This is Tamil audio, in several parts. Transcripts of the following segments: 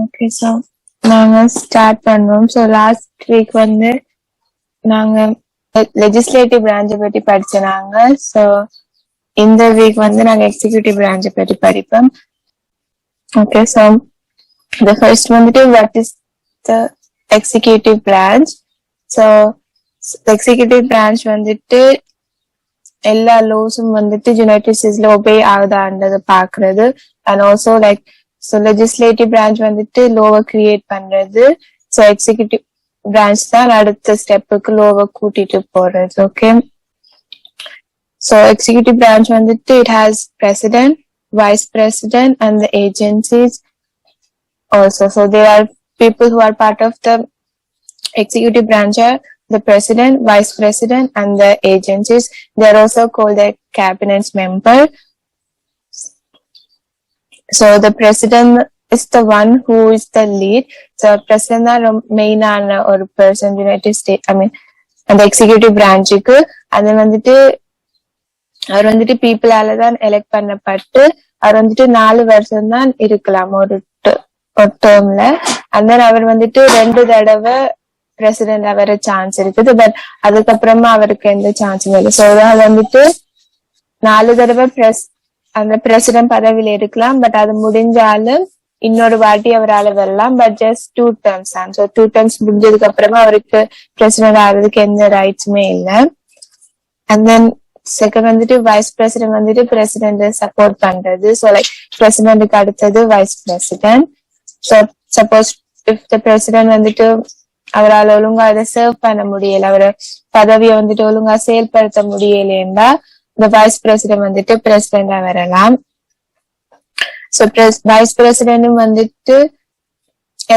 Okay, so நாங்க ஸ்டார்ட் பண்ணோம். ஸோ லாஸ்ட் வீக் வந்து நாங்க லெஜிஸ்லேட்டிவ் பிரான்ச்சை பற்றி படிச்சோம். ஸோ இந்த வீக் வந்து நாங்க எக்ஸிக்யூட்டிவ் பிரான்ச்சை பற்றி படிப்போம். ஓகே, ஸோ the first வந்துட்டு what is the executive branch? So executive branch வந்துட்டு எல்லா லோஸும் வந்துட்டு யுனைடெட் ஸ்டேட்ஸ்ல ஒபே ஆகுதான்றதை பாக்குறது. And also like so legislative branch வந்துட்டு லோவை கிரியேட் பண்றது. ஸோ எக்ஸிக்யூட்டிவ் பிரான்ச் தான் அடுத்த ஸ்டெப்புக்கு லோவை கூட்டிட்டு போறது. ஓகே, ஸோ எக்ஸிக்யூட்டிவ் பிரான்ச் வந்துட்டு it has president, vice president and the agencies also. So there are people who are part of the executive branch are the president, vice president and the agencies. They are also called the cabinet member. So the president is the one who is the lead. So president are main or person United States, I mean and the executive branch ku and then வந்துட்டு அவர் வந்துட்டு பீப்புளால தான் எலெக்ட் பண்ணப்பட்டு அவர் வந்துட்டு 4 வருஷம் தான் இருக்கலாம் ஒரு டேர்ம்ல. அண்ட் தென் அவர் வந்துட்டு 2 தடவை பிரசிடென்ட் வர சான்ஸ் இருக்குது. பட் அதுக்கப்புறமா அவருக்கு எந்த சான்ஸும் இல்லை. ஸோ அதாவது வந்துட்டு 4 தடவை அந்த பிரசிடென்ட் பதவியில இருக்கலாம். பட் அது முடிஞ்சாலும் இன்னொரு வாட்டி அவரால் வரலாம். பட் ஜஸ்ட் 2 டேர்ம்ஸ் தான். ஸோ 2 டேர்ம்ஸ் முடிஞ்சதுக்கு அப்புறமா அவருக்கு பிரசிடென்ட் ஆகிறதுக்கு எந்த ரைட்ஸுமே இல்லை. அண்ட் தென் செகண்ட் வந்துட்டு வைஸ் பிரசிடென்ட் வந்துட்டு பிரசிடென்ட் சப்போர்ட் பண்றது. ஸோ லைக் பிரசிடென்ட்டுக்கு அடுத்தது vice president. So suppose if the president வந்துட்டு அவரால் ஒழுங்கா அதை சர்வ் பண்ண முடியல, அவரை பதவியை வந்துட்டு ஒழுங்கா செயல்படுத்த முடியலன்னா இந்த வைஸ் பிரசிடென்ட் வந்துட்டு பிரசிடென்டா வரலாம். ஸோ வைஸ் பிரசிடென்டும் வந்துட்டு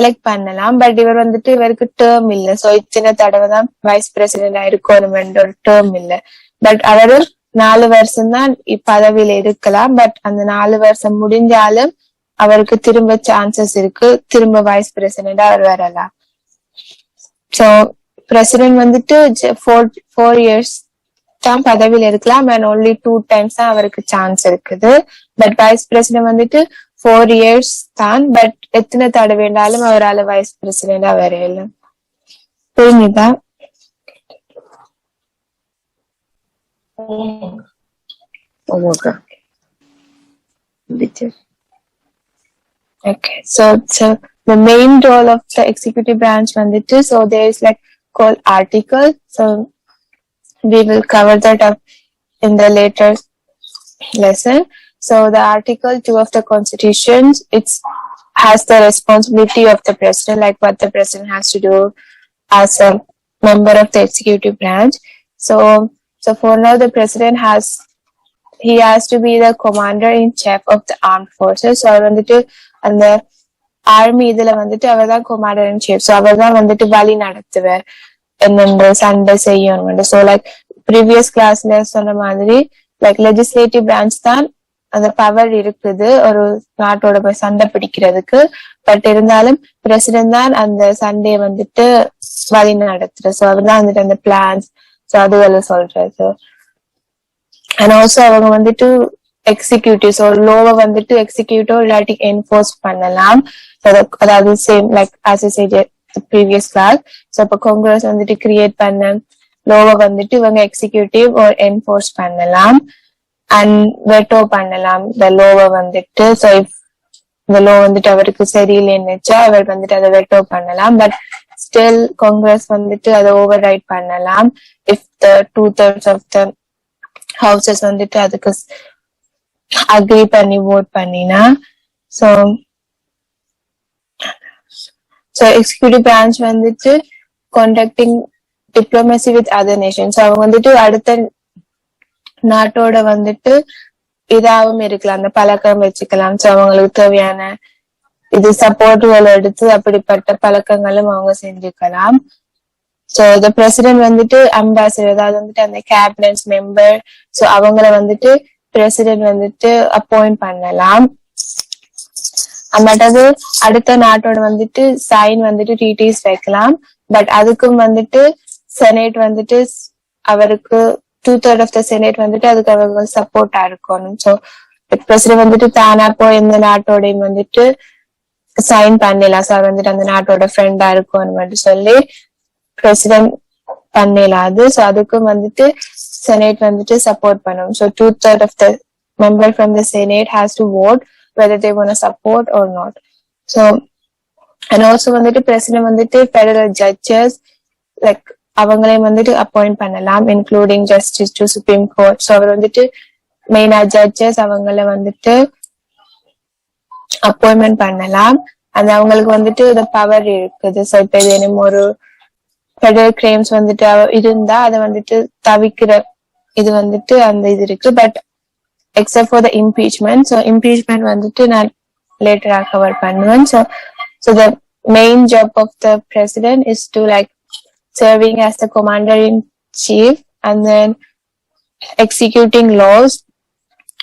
எலெக்ட் பண்ணலாம். பட் இவர் வந்துட்டு இவருக்கு டேர்ம் இல்லை. ஸோ இத்தனை தடவை தான் வைஸ் பிரசிடென்டா இருக்கணும் ஒரு டேர்ம் இல்லை. பட் அவரு 4 வருஷம் தான் பதவியில இருக்கலாம். பட் அந்த 4 வருஷம் முடிஞ்சாலும் அவருக்கு திரும்ப சான்சஸ் இருக்கு, திரும்ப வைஸ் பிரசிடென்டா அவர் வரலாம். சோ பிரசிடென்ட் வந்துட்டு 4 இயர்ஸ் தான் பதவியில இருக்கலாம். அண்ட் ஒன்லி 2 டைம்ஸ் தான் அவருக்கு சான்ஸ் இருக்குது. பட் வைஸ் பிரசிடென்ட் வந்துட்டு 4 இயர்ஸ் தான். பட் எத்தனை தடவை வேண்டாலும் அவரால் வைஸ் பிரசிடென்டா வரையல. புரிஞ்சுதா? Okay, so the main role of the executive branch வந்துட்டு, so there is like called article. So we will cover that up in the later lesson. So the article 2 of the constitution, it has the responsibility of the president, like what the president has to do as a member of the executive branch. So for now the president has to be the commander in chief of the armed forces. So அவர் வந்துட்டு அந்த ஆர்மி இதுல வந்துட்டு அவர் தான் commander in chief. So அவர் தான் வந்துட்டு வழி நடத்துவார் என்னென்ன சண்டை செய்யணும். ஸோ லைக் ப்ரீவியஸ் கிளாஸ்ல சொன்ன மாதிரி லைக் லெஜிஸ்லேட்டிவ் பிரான்ச் தான் அந்த பவர் இருக்குது ஒரு நாட்டோட போய் சண்டை பிடிக்கிறதுக்கு. பட் இருந்தாலும் பிரசிடென்ட் தான் அந்த சண்டையை வந்துட்டு வழி நடத்துற. ஸோ அவர் தான் வந்துட்டு அந்த பிளான்ஸ் அதுகளை சொல்றது. அண்ட் ஆல்சோ அவங்க வந்துட்டு எக்ஸிக்யூட்டிவ், ஸோ லோவை வந்துட்டு எக்ஸிக்யூட்டிவ் இல்லாட்டி என்ஃபோர்ஸ் பண்ணலாம். அதாவது same like as I said previous class. So இப்போ காங்கிரஸ் வந்துட்டு கிரியேட் பண்ண லோவை வந்துட்டு இவங்க எக்ஸிக்யூட்டிவ் ஒரு என்ஃபோர்ஸ் பண்ணலாம் அண்ட் வெட்டோ பண்ணலாம் இந்த லோவை வந்துட்டு. ஸோ இந்த லோ வந்துட்டு அவருக்கு சரியில்லைன்னுச்சா அவர் வந்துட்டு அதை வெட்டோ பண்ணலாம். பட் ஸ்டில் காங்கிரஸ் வந்துட்டு அதை ஓவர் ரைட் பண்ணலாம் if the 2/3 of the houses வந்துட்டு அதுக்கு அக்ரி பண்ணி vote பண்ணினா. ஸோ எக்ஸிக்யூட்டிவ் பிரான்ச் வந்துட்டு conducting diplomacy with other nations. அவங்க வந்துட்டு அடுத்த நாட்டோட வந்துட்டு இதாகவும் இருக்கலாம், அந்த பழக்கம் வச்சுக்கலாம். ஸோ அவங்களுக்கு தேவையான இது சப்போர்ட்டுகள் எடுத்து அப்படிப்பட்ட பழக்கங்களும் அவங்க செஞ்சுக்கலாம். ஸோ த பிரசிடென்ட் வந்துட்டு அம்பாசிடர், அதாவது வந்துட்டு அந்த கேபினட் மெம்பர், ஸோ அவங்கள வந்துட்டு பிரசிடென்ட் வந்துட்டு அப்பாயிண்ட் பண்ணலாம். அம்மாட்டது அடுத்த நாட்டோட வந்துட்டு சைன் வந்துட்டு ட்ரீட்டிஸ் வைக்கலாம். பட் அதுக்கும் வந்துட்டு செனேட் வந்துட்டு அவருக்கு 2/3 ஆஃப் த செனேட் வந்துட்டு அதுக்கு அவங்க சப்போர்ட்டா இருக்கணும். ஸோ பிரசிடென்ட் வந்துட்டு தானா போய் எந்த நாட்டோடையும் வந்துட்டு சைன் பண்ணலாம். ஸோ அவர் வந்துட்டு அந்த நாட்டோட ஃப்ரெண்டா இருக்கும்னு சொல்லி பிரசிடென்ட் பண்ணலாது. ஸோ அதுக்கும் வந்துட்டு செனேட் வந்துட்டு சப்போர்ட் பண்ணும். So 2/3 of the member from the Senate has to vote whether they want to support or not. So and also வந்துட்டு பிரசிடென்ட் வந்துட்டு federal judges like அவங்களையும் வந்துட்டு அப்பாயிண்ட் பண்ணலாம், including justice to supreme court. So அவர் வந்துட்டு மெயினா ஜட்ஜஸ் அவங்கள வந்துட்டு அப்பாயின்மெண்ட் பண்ணலாம். அது அவங்களுக்கு வந்துட்டு இந்த பவர் இருக்குது. ஸோ இப்ப இது ஒரு ஃபெடரல் கிரைம்ஸ் வந்துட்டு இருந்தா அதை வந்துட்டு தவிக்கிற இது வந்துட்டு அந்த இது இருக்கு. But except for the impeachment. So impeachment வந்துட்டு நான் லேட்டரா கவர் பண்ணுவேன். So the main job of the president is to like serving as the commander in chief and then executing laws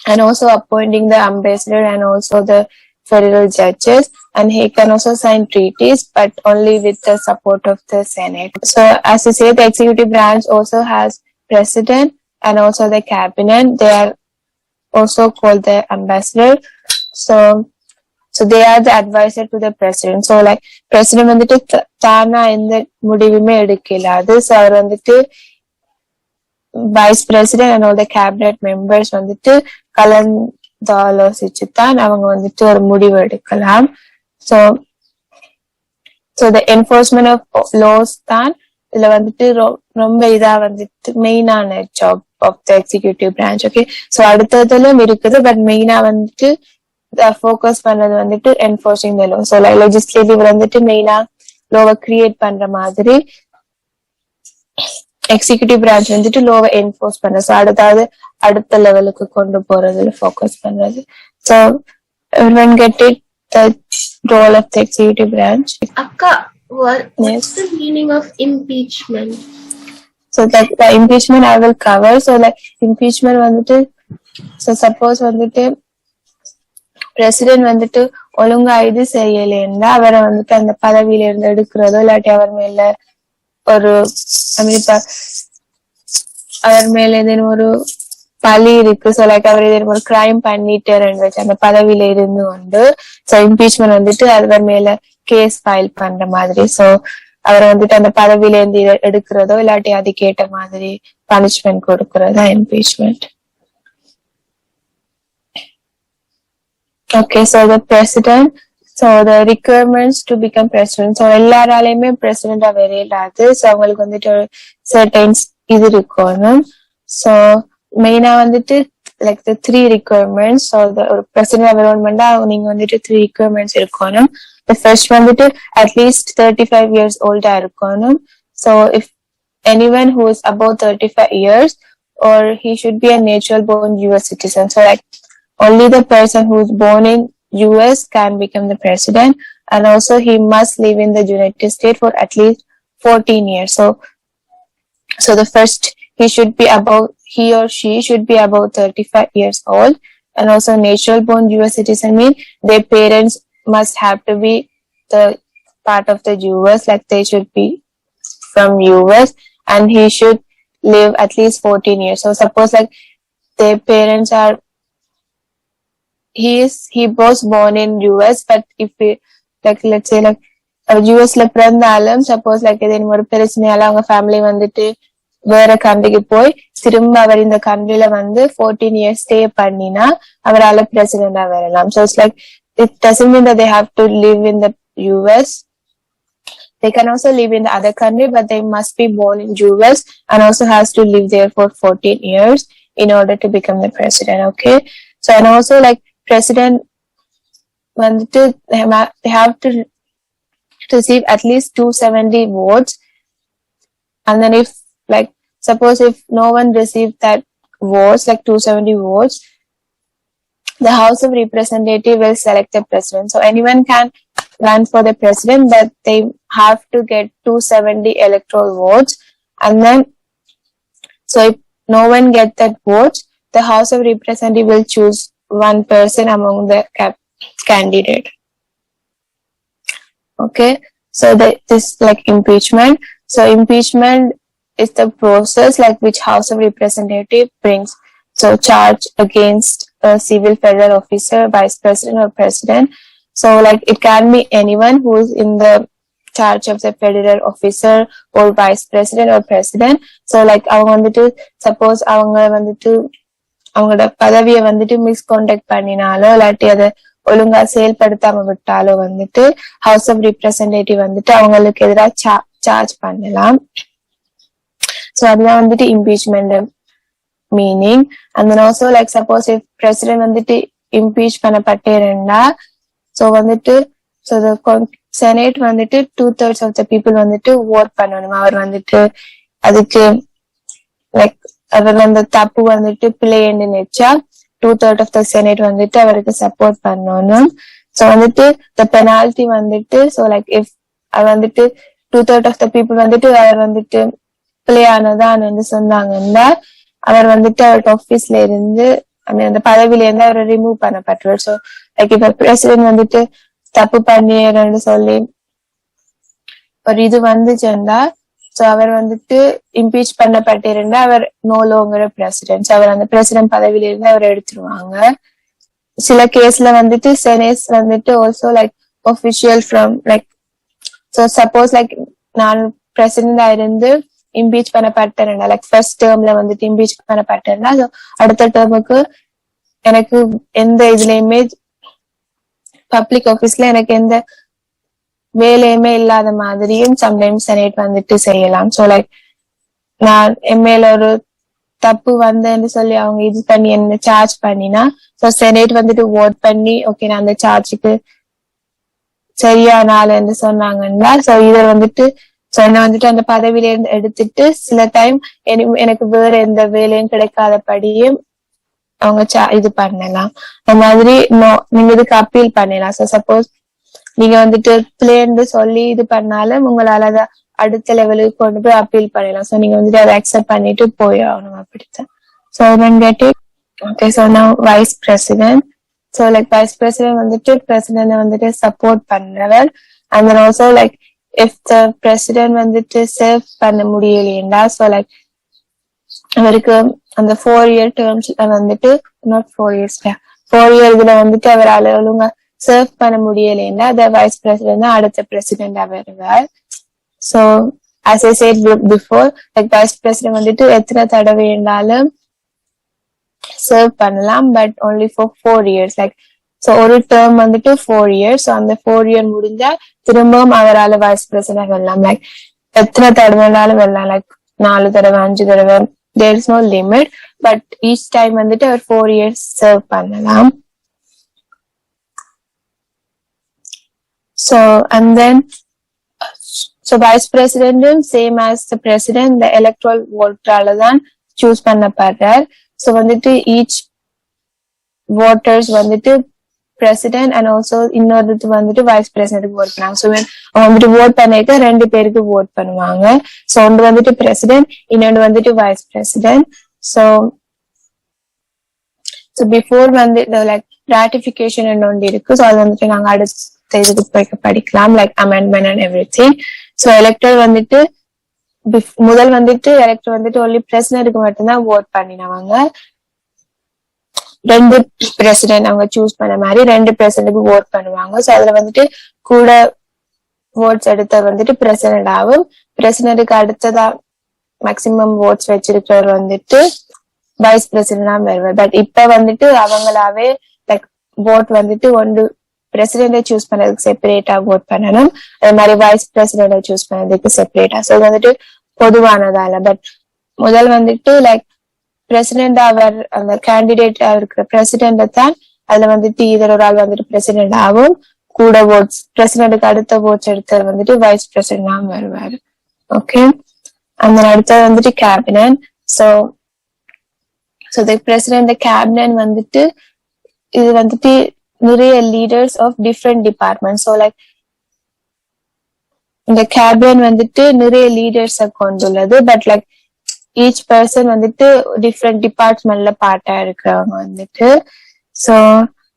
and also appointing the ambassador and also the federal judges, and he can also sign treaties but only with the support of the Senate. So as you say, the executive branch also has president and also the cabinet. They are also called the ambassador. So they are the advisor to the president. So like president வந்துட்டு தானா எந்த முடிவுமே எடுக்கலாது. So அவர் வந்துட்டு vice president and all the cabinet members வந்துட்டு கலந்தாலோசிச்சுதான் அவங்க வந்துட்டு ஒரு முடிவு எடுக்கலாம். So the enforcement of laws தான் இதுல வந்துட்டு ரொம்ப இதா வந்துட்டு மெயினான job of the executive branch. Okay, so அடுத்ததுலும் இருக்குது. பட் மெயினா வந்துட்டு ஃபோக்கஸ் பண்ணது வந்துட்டு enforcing the law. So legislative வந்துட்டு மெயினா லோவை கிரியேட் பண்ற மாதிரி எக்ஸிகியூட்டிவ் பிரான்ச் வந்துட்டு லோவை என்ஃபோர்ஸ் பண்ற. ஸோ அடுத்த லெவலுக்கு கொண்டு போறதுல ஃபோக்கஸ் பண்றது. So everyone get it, the role of the executive branch. Akka, what's the meaning of impeachment? So that the impeachment I will cover. So like impeachment வந்துட்டு so suppose வந்துட்டு பிரசிடென்ட் வந்துட்டு ஒழுங்கா இது செய்யலைன்னா அவரை வந்துட்டு அந்த பதவியில இருந்து எடுக்கிறதோ இல்லாட்டி அவர் மேல ஒரு அவர் மேல ஏதேனும் ஒரு பழி இருக்கு. ஸோ லைக் அவர் ஏதேனும் ஒரு கிரைம் பண்ணிட்டாருன்னு வச்சு அந்த பதவியில இருந்து கொண்டு ஸோ இம்பீச்மெண்ட் வந்துட்டு அவர் மேல கேஸ் ஃபைல் பண்ற மாதிரி. ஸோ அவரை வந்துட்டு அந்த பதவியில இருந்து எடுக்கிறதோ இல்லாட்டி அது கேட்ட மாதிரி பனிஷ்மெண்ட் கொடுக்கறதா impeachment. Okay, so the president, so the requirements to become president. So எல்லாராலையுமே president வரையிலாது. So அவங்களுக்கு வந்துட்டு certain இது இருக்கணும். So மெயினா வந்துட்டு like the 3 requirements. So the president வரணும்னா நீங்க வந்துட்டு 3 requirements இருக்கணும். The first வந்துட்டு at least 35 years old இருக்கணும். So if anyone who is above 35 years or he should be a natural born US citizen. So like only the person who is born in US can become the president, and also he must live in the United States for at least 14 years. So the first he or she should be above 35 years old, and also natural born US citizen mean their parents must have to be the part of the US, like they should be from US, and he should live at least 14 years. So suppose like their parents are he was born in US, but if we like let's say like யூஎஸ்ல பிறந்தாலும் சப்போஸ் லைக் ஏதேனும் ஒரு பிரச்சனையால அவங்க ஃபேமிலி வந்துட்டு வேற கண்ட்ரிக்கு போய் திரும்ப அவர் இந்த கண்ட்ரில வந்து 14 years ஸ்டே பண்ணினா அவரால் பிரசிடென்டா வரலாம். So it's like it doesn't mean that they have to live in the US. They can also live in the other country, but they must be born in US and also has to live there for 14 years in order to become the president. Okay, so and also like president வந்துட்டு they have to receive at least 270 votes, and then if like suppose if no one received that votes like 270 votes, the House of Representatives will select the president. So anyone can run for the president, but they have to get 270 electoral votes, and then so if no one get that votes, the House of Representatives will choose one person among the candidate. Okay, so this like impeachment. So impeachment is the process like which House of Representatives brings so charge against a civil federal officer, vice president or president, So like it can be anyone who is in the charge of the federal officer or vice president or president. So like அவங்க வந்துட்டு suppose அவங்க வந்துட்டு அவங்களோட பதவியை வந்துட்டு மிஸ்கான்டக்ட் பண்ணினாலோ இல்லாட்டி அதை ஒழுங்கா செயல்படுத்தாம விட்டாலோ வந்துட்டு ஹவுஸ் ஆஃப் ரிப்ரசன்டேட்டிவ் வந்துட்டு அவங்களுக்கு எதிராக சார்ஜ் பண்ணலாம். சோ அதுதான் வந்துட்டு impeachment meaning. And then also like suppose if president வந்துட்டு இம்பீச் பண்ணப்பட்டேன்னா சோ வந்துட்டு சோ செனேட் வந்துட்டு 2/3 ஆஃப் த பீப்புள் வந்துட்டு ஓட் பண்ணணும். அவர் வந்துட்டு அதுக்கு லைக் அவர் அந்த தப்பு வந்துட்டு பிள்ளைன்னு நினைச்சா 2/3 ஆஃப் த செனேட் வந்துட்டு அவருக்கு சப்போர்ட் பண்ணணும். சோ வந்துட்டு த பெனால்டி வந்துட்டு சோ லைக் இஃப் அவர் வந்துட்டு 2/3 ஆஃப் த பீப்புள் வந்துட்டு அவர் வந்துட்டு பிள்ளையானதான் வந்து சொன்னாங்கன்னா அவர் வந்துட்டு அவருக்கு ஆபீஸ்ல இருந்து அந்த பதவியில இருந்து அவரை ரிமூவ் பண்ணப்பட்டுருவார். சோ லைக் இப்ப பிரசிடென்ட் வந்துட்டு தப்பு பண்ணிடுறேன்னு சொல்லி ஒரு இது வந்துச்சுன்னா சோ அவர் வந்துட்டு இம்பீச் பண்ணப்பட்டிருந்தா அவர் நோ லோங்கர் பிரசிடென்ட். அவர் அந்த பிரசிடென்ட் பதவியில இருந்து அவர் எடுத்துருவாங்க. சில கேஸ்ல வந்துட்டு செனேட்ஸ் வந்துட்டு also like official from like so suppose like நான் பிரசிடென்டா இருந்து இம்பீச் பண்ணப்பட்டேன் லைக் ஃபர்ஸ்ட் டேர்ம்ல வந்துட்டு இம்பீச் பண்ணப்பட்டேன்னா அடுத்த டேர்முக்கு எனக்கு எந்த இதுலயுமே பப்ளிக் ஆபீஸ்ல எனக்கு எந்த வேலையுமே இல்லாத மாதிரியும் சம்டைம்ஸ் செனேட் வந்துட்டு செய்யலாம். சோ லைக் நான் எம்ஏல ஒரு தப்பு வந்தேன்னு சொல்லி அவங்க இது பண்ணி என்ன சார்ஜ் பண்ணினா சோ செனேட் வந்துட்டு ஓட் பண்ணி ஓகே நான் அந்த சார்ஜுக்கு சரியான ஆளுன்னு சொன்னாங்கன்னா சோ இதை வந்துட்டு சோ என்ன வந்துட்டு அந்த பதவியில இருந்து எடுத்துட்டு சில டைம் எனக்கு வேற எந்த வேலையும் கிடைக்காதபடியும் அவங்க இது பண்ணலாம். அந்த மாதிரி நீங்க இதுக்கு அப்பீல் பண்ணலாம். சோ சப்போஸ் நீங்க வந்துட்டு பிளேன்னு சொல்லி இது பண்ணாலும் உங்களால அதை அடுத்த லெவலுக்கு கொண்டு போய் அப்பீல் பண்ணலாம். சோ நீங்க வந்துட்டு அதை அக்செப்ட் பண்ணிட்டு போய் ஆகணும் அப்படித்தான். So then get it. Okay, so now vice president. So like vice president வந்துட்டு president வந்துட்டு சப்போர்ட் பண்றவர். And then also like if the president வந்துட்டு serve பண்ண முடியலையா so like அவருக்கு அந்த 4-year termsல வந்துட்டு not 4 years 4-year இதுல வந்துட்டு அவரால் ஒழுங்கா சர்வ் பண்ண முடியலைன்னா the vice president தான் அடுத்த பிரசிடென்டா வருவார். So as I said before like vice president வந்துட்டு எத்தனை தடவை இருந்தாலும் சர்வ் பண்ணலாம் but only for 4 years like so ஒரு டேர்ம் வந்துட்டு 4 years. so அந்த 4 year முடிஞ்சா திரும்பவும் அவரால் வைஸ் பிரசிடென்ட் வரலாம். லைக் எத்தனை தடவைனாலும் வரலாம் லைக் 4 தடவை 5 தடவை there is no limit but each time வந்துட்டு அவர் 4 years சர்வ் பண்ணலாம். so and then so vice president same as the president the electoral vote ஆல தான் சூஸ் பண்ணப்படுறார். so வந்துட்டு each voters வந்துட்டு president and also இன்னொரு வந்துட்டு vice president vote பண்ணாங்க. so அவங்க வந்துட்டு vote பண்ணிட்டு 2 பேருக்கு vote பண்ணுவாங்க. so ஒன்று வந்துட்டு president இன்னொன்று வந்துட்டு vice president. so before வந்து like ratification ஒன்று இருக்கு. so அது வந்துட்டு நாங்க அடுத்த இதுக்கு போய் படிக்கலாம் like amendment and everything. so elector வந்துட்டு முதல் வந்துட்டு எலெக்டர் வந்துட்டு only presidentக்கு மட்டும்தான் vote பண்ணினவங்க. 2 பிரசிடென்ட் அவங்க சூஸ் பண்ண மாதிரி 2 பிரசிடென்ட்க்கு ஓட் பண்ணுவாங்க. சோ அதுல வந்துட்டு கூட ஓட்ஸ் எடுத்த வந்துட்டு பிரசிடென்ட் ஆகும். பிரசிடென்ட்க்கு அடுத்ததா மேக்சிமம் ஓட்ஸ் வச்சிருக்கிறவர் வந்துட்டு வைஸ் பிரசிடென்டா வருவார். பட் இப்ப வந்துட்டு அவங்களாவே லைக் ஓட் வந்துட்டு ஒன்று பிரசிடென்ட சூஸ் பண்ணதுக்கு செப்பரேட்டா ஓட் பண்ணணும். அதே மாதிரி வைஸ் பிரசிடென்ட சூஸ் பண்ணதுக்கு செப்பரேட்டா. சோ வந்துட்டு பொதுவானதால பட் முதல் வந்துட்டு லைக் பிரசிடென்ட் அவர் அந்த கேண்டிடேட் இருக்கிற பிரசிடென்ட தான் அதுல வந்துட்டு இதர் ஒரு ஆள் வந்துட்டு பிரசிடென்ட் ஆகும். கூட ஓட்ஸ் பிரசிடென்ட்க்கு அடுத்த ஓட்ஸ் எடுத்தது வந்துட்டு வைஸ் பிரசிடென்டா வருவாரு. ஓகே அந்த அடுத்தது வந்துட்டு கேபினட். சோ பிரசிடென்ட் கேபினட் வந்துட்டு இது வந்துட்டு நிறைய leaders of different department. So like இந்த கேபினட் வந்துட்டு நிறைய லீடர்ஸ கொண்டுள்ளது. பட் லைக் ஈச் பர்சன் வந்துட்டு டிஃப்ரெண்ட் டிபார்ட்மெண்ட்ல பார்ட்டா இருக்கிறவங்க வந்துட்டு சோ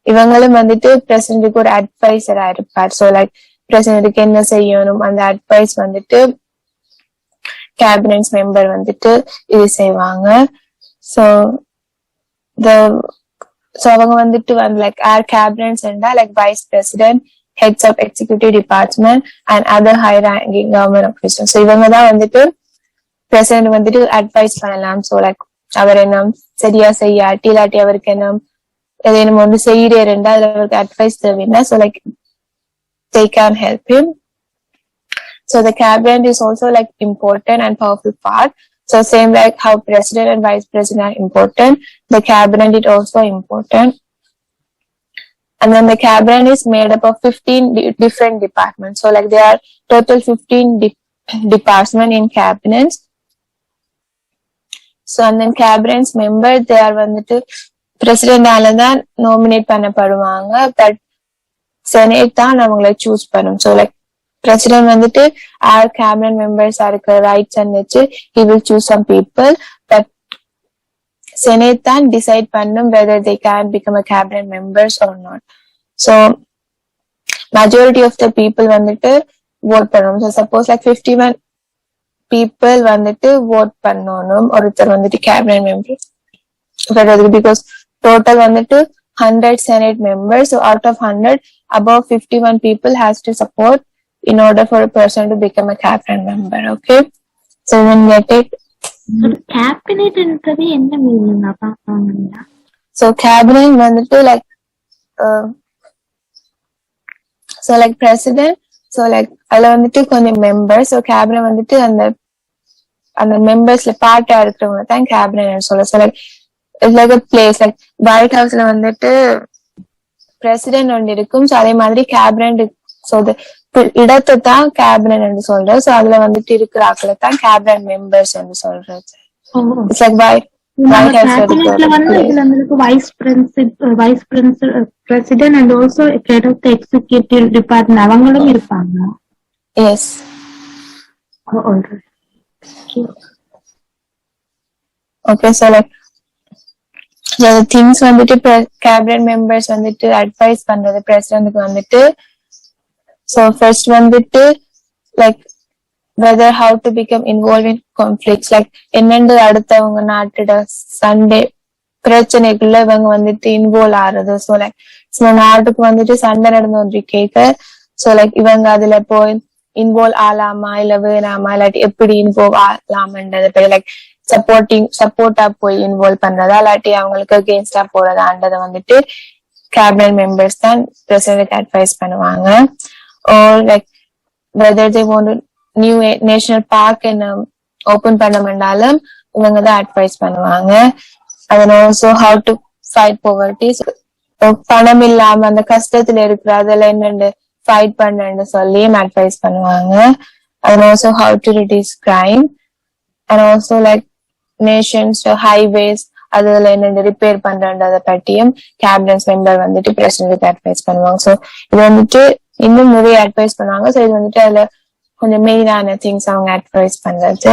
இவங்களும் வந்துட்டு பிரசிடென்ட்க்கு ஒரு அட்வைசரா இருப்பார். சோ லைக் பிரசிடென்ட்க்கு என்ன செய்யணும் அந்த அட்வைஸ் வந்துட்டு கேபினட் மெம்பர் வந்துட்டு இது செய்வாங்க. சோ So அவங்க வந்துட்டு like our cabinets and like vice president, heads of executive department and other high ranking government officials. So இவங்க தான் வந்துட்டு president வந்துட்டு advice பண்ணலாம். So like அவர் என்ன சரியா செய்யாட்டி இல்லாட்டி அவருக்கு என்ன ஏதேனும் ஒன்று செய்யறேன்டா அதுல அவருக்கு அட்வைஸ் தேவைன்னா so like they can help him. So the cabinet is also like important and powerful part. So same like how president and vice president are important, the cabinet is also important. And then the cabinet is made up of 15 different departments. So like there are total 15 departments in cabinets. So and then cabinets member they are வந்துட்டு president ஆல தான் nominate பண்ணப்படுவாங்க, but senate தான் அவங்களை choose பண்ணும். So like president வந்துட்டு our cabinet members இருக்க rights and he will choose some people, but senate தான் decide பண்ணும் whether they can become a cabinet members or not. So majority of the people வந்துட்டு vote பண்ணும். So suppose like 51 people வந்துட்டு vote பண்ணணும் ஒருத்தர் வந்துட்டு cabinet member, because total வந்துட்டு 100 senate members. So out of 100 above 51 people has to support in order for a person to become a cabinet member. Okay, so when get it. cabinet என்றது என்ன மீனிங் அப்பா? So cabinet வந்துட்டு like so like president, so like அதுல வந்துட்டு கொஞ்சம் members. So cabinet வந்துட்டு அந்த மெம்பர்ஸ்ல பார்ட்டா இருக்கிறவங்க தான் cabinet சொல்ல. So like it's like a place like white houseல வந்துட்டு president ஒன்று இருக்கும். So அதே மாதிரி cabinet, so the இடத்தை தான் கேபினட் என்று சொல்றோம். சோ அதுல வந்துட்டு இருக்கிற ஆட்களை தான் கேபினட் மெம்பர்ஸ் என்று சொல்றது. It's like White House vice president and also head of the executive department அவங்களும் இருப்பாங்க. Yes. Okay, so like things வந்துட்டு கேபினட் மெம்பர்ஸ் வந்துட்டு அட்வைஸ் பண்றது பிரசிடென்ட்க்கு வந்துட்டு. So first வந்துட்டு like whether how to become involved in conflicts, like என்னென்று அடுத்தவங்க நாட்டோட சண்டே பிரச்சனைக்குள்ள இவங்க வந்துட்டு இன்வால்வ் ஆறது. ஸோ லைக் நாட்டுக்கு வந்துட்டு சண்டை நடந்து ஒன்று கேட்க, ஸோ லைக் இவங்க அதுல போய் இன்வால்வ் ஆலாமா இல்ல வேணாமா இல்லாட்டி எப்படி இன்வால்வ் ஆலாமன்றத லைக் சப்போர்ட்டா போய் இன்வால்வ் பண்றதா இல்லாட்டி அவங்களுக்கு அகேன்ஸ்டா போறதான்றத வந்துட்டு கேபினட் மெம்பர்ஸ் தான் பிரசிடென்ட்க்கு அட்வைஸ் பண்ணுவாங்க. Or like whether they want a new national park and open பண்ணாலும் இவங்க தான் அட்வைஸ் பண்ணுவாங்க. and also how to fight poverty, பணம் இல்லாம அந்த கஷ்டத்துல இருக்கிற அதெல்லாம் என்னென்னு ஃபைட் பண்ணு சொல்லி அட்வைஸ் பண்ணுவாங்க. and also how to reduce crime, and also like nations highways அதுல என்னென்ன ரிப்பேர் பண்றத பற்றியும் கேபினட் மெம்பர் வந்துட்டு பிரசிடென்ட்க்கு அட்வைஸ் பண்ணுவாங்க. சோ இது வந்துட்டு இன்னும் நிறைய அட்வைஸ் பண்ணுவாங்க. சோ இது வந்துட்டு அதுல கொஞ்சம் மெயினான திங்ஸ் அவங்க அட்வைஸ் பண்றது.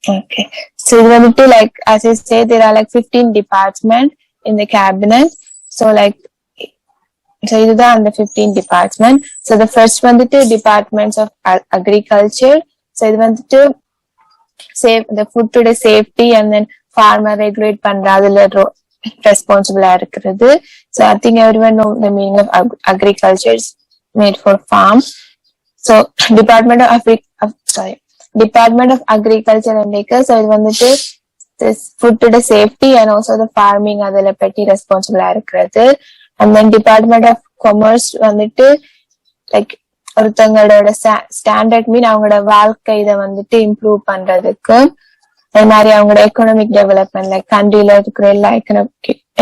ஓகே, சோ இது வந்துட்டு like as I say there are like 15 departments in the cabinet. So like so இதுதான் அந்த 15 departments. So the first வந்துட்டு departments of agriculture. So இது வந்துட்டு the food to the safety and then farmer regulate பண்ற அதுல responsible இருக்கிறது. So I think everyone know the meaning of agriculture is made for farm. So Department of Agriculture and Agriculture. So இது வந்துட்டு this food to the safety and also the farming அதுல பற்றி responsible இருக்கிறது. And then Department of Commerce வந்துட்டு like ஒருத்தங்களோட ஸ்டாண்டர்ட் மீன் அவங்களோட வாழ்க்கை இதை வந்துட்டு இம்ப்ரூவ் பண்றதுக்கு, அதே மாதிரி அவங்களோட எக்கனாமிக் டெவலப்மெண்ட் லைக் கண்ட்ரில இருக்கிற எல்லா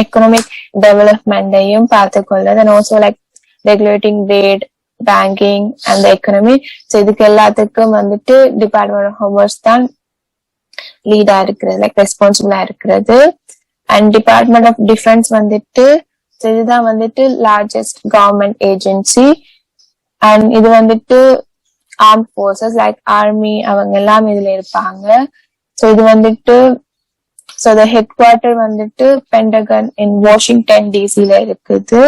எக்கனாமிக் டெவலப்மெண்ட்டையும் பார்த்து கொள்றது. And also like regulating trade, banking and economy. So இதுக்கு எல்லாத்துக்கும் வந்துட்டு டிபார்ட்மெண்ட் ஆஃப் காமர்ஸ் தான் லீடா இருக்கிறது, லைக் ரெஸ்பான்சிபிளா இருக்கிறது. அண்ட் டிபார்ட்மெண்ட் ஆஃப் டிஃபென்ஸ் வந்துட்டு இதுதான் வந்துட்டு லார்ஜஸ்ட் கவர்மெண்ட் ஏஜென்சி. அண்ட் இது வந்துட்டு ஆர்ம் ஃபோர்ஸஸ் லைக் ஆர்மி அவங்க எல்லாம் இதுல இருப்பாங்க. ஸோ இது வந்துட்டு ஸோ த ஹெட் குவார்டர் வந்துட்டு பென்டகன் இன் வாஷிங்டன் டிசில இருக்குது.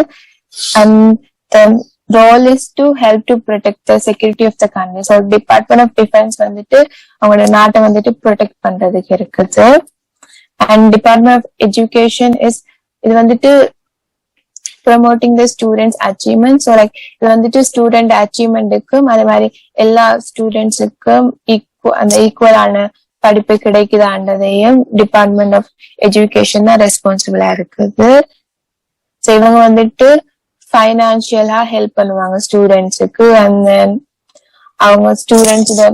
And the role is to help to protect the security of the country. So department of defence வந்துட்டு அவங்களோட நாட்டை வந்துட்டு ப்ரொடெக்ட் பண்றதுக்கு இருக்குது. and Department of Education is இது வந்துட்டு promoting the students achievement. So like இது வந்துட்டு student achievementக்கும் அதே மாதிரி எல்லா ஸ்டூடெண்ட்ஸுக்கும் அந்த ஈக்குவலான படிப்பு கிடைக்குதான்றதையும் டிபார்ட்மெண்ட் ஆஃப் எஜுகேஷன் தான் ரெஸ்பான்சிபிளா இருக்குது. ஸோ இவங்க வந்துட்டு ஃபைனான்சியலா ஹெல்ப் பண்ணுவாங்க ஸ்டூடெண்ட்ஸுக்கு. அண்ட் அவங்க ஸ்டூடெண்ட்ஸோட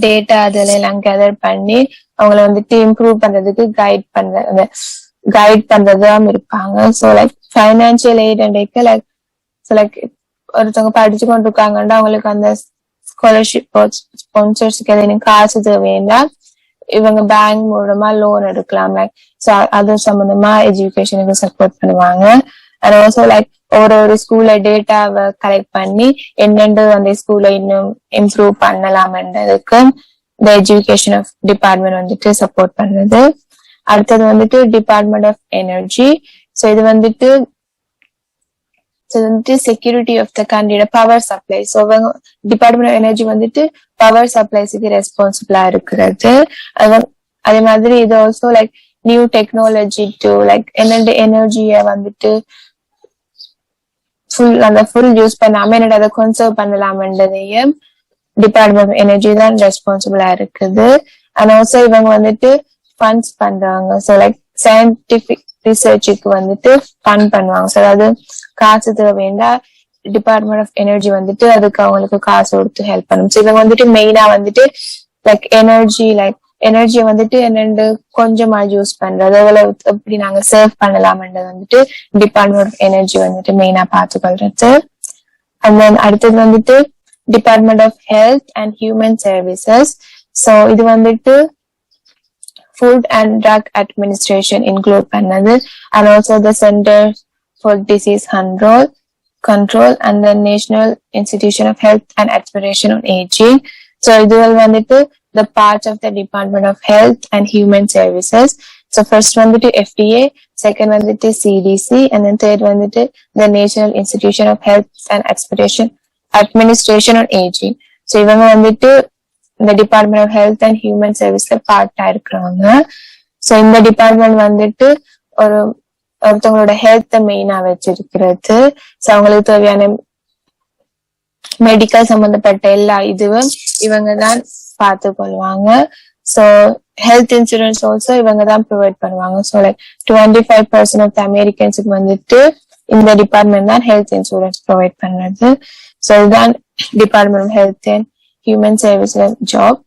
டேட்டா அதெல்லாம் கேதர் பண்ணி அவங்கள வந்துட்டு இம்ப்ரூவ் பண்றதுக்கு கைட் பண்றதும் இருப்பாங்க. So like financial eight and like ஒருத்தவங்க படிச்சு கொண்டு இருக்காங்கன்னா அவங்களுக்கு அந்த ஸ்காலர்ஷிப் ஸ்பான்சர்ஸ்க்கு எதுவும் காசு தேவைன்னா இவங்க பேங்க் மூலமா லோன் எடுக்கலாம். லைக் ஸோ அது சம்பந்தமா எஜுகேஷனுக்கு சப்போர்ட் பண்ணுவாங்க. அண்ட் ஆல்சோ லைக் ஒரு ஸ்கூல்ல டேட்டாவை கலெக்ட் பண்ணி என்னென்று அந்த ஸ்கூல்ல இன்னும் இம்ப்ரூவ் பண்ணலாம்ன்றதுக்கு இந்த எஜுகேஷன் ஆஃப் டிபார்ட்மெண்ட் வந்துட்டு சப்போர்ட் பண்ணுது. அடுத்தது வந்துட்டு டிபார்ட்மெண்ட் ஆஃப் எனர்ஜி. ஸோ இது வந்துட்டு செக்யூரிட்டி ஆஃப் த கண்ட்ரியோட பவர் சப்ளை. ஸோ டிபார்ட்மெண்ட் ஆஃப் எனர்ஜி வந்துட்டு பவர் சப்ளைஸுக்கு ரெஸ்பான்சிபிளா இருக்கிறது. அதே மாதிரி இது also like new technology to like என்னென்ன எனர்ஜியை வந்துட்டு ஃபுல் யூஸ் பண்ணாம என்னோட அதை கன்சர்வ் பண்ணலாம்ன்றதையும் டிபார்ட்மெண்ட் ஆஃப் எனர்ஜி தான் ரெஸ்பான்சிபிளா இருக்குது. அண்ட் ஆல்சோ இவங்க வந்துட்டு ஃபண்ட்ஸ் பண்றாங்க. ஸோ லைக் சயின்டிபிக் ரிசர்ச்சுக்கு வந்துட்டு ஃபண்ட் பண்ணுவாங்க. ஸோ அதாவது காசு தேவைண்டா டிபார்ட்மெண்ட் ஆஃப் எனர்ஜி வந்துட்டு அதுக்கு அவங்களுக்கு காசு கொடுத்து ஹெல்ப் பண்ணும். ஸோ இவங்க வந்துட்டு மெயினா வந்துட்டு லைக் எனர்ஜியை வந்துட்டு என்னென்று கொஞ்சமா யூஸ் பண்றது எவ்வளவு எப்படி நாங்க சேவ் பண்ணலாம்ன்றது வந்துட்டு டிபார்ட்மெண்ட் ஆஃப் எனர்ஜி வந்துட்டு மெயினா பார்த்துக்கொள்றது. அண்ட் தென் அடுத்தது வந்துட்டு department of health and human services. So இது வந்துட்டு food and drug administration include பண்ணது. And also the centre for disease control and the National Institution of Health and Exploration on Aging. So இது வந்துட்டு the part of the Department of Health and Human Services. So first வந்துட்டு FDA, second வந்துட்டு CDC, and then third வந்துட்டு the National Institution of Health and Administration on Aging. So இவங்க வந்துட்டு இந்த Department of Health and Human Services பார்ட்டா இருக்கிறாங்க. So இந்த டிபார்ட்மெண்ட் வந்துட்டு ஒருத்தவங்களோட ஹெல்த் மெயினா வச்சிருக்கிறது. சோ அவங்களுக்கு தேவையான மெடிக்கல் சம்பந்தப்பட்ட எல்லா இதுவும் இவங்க தான் பார்த்து கொள்வாங்க. சோ ஹெல்த் இன்சூரன்ஸ் ஆல்சோ இவங்க தான் ப்ரொவைட் பண்ணுவாங்க. ஸோ லைக் 25% ஆஃப் த அமெரிக்கன்ஸுக்கு வந்துட்டு இந்த டிபார்ட்மெண்ட் தான் ஹெல்த் இன்சூரன்ஸ் ப்ரொவைட் பண்ணுறது. ஸோ இதுதான் department of health and human services job.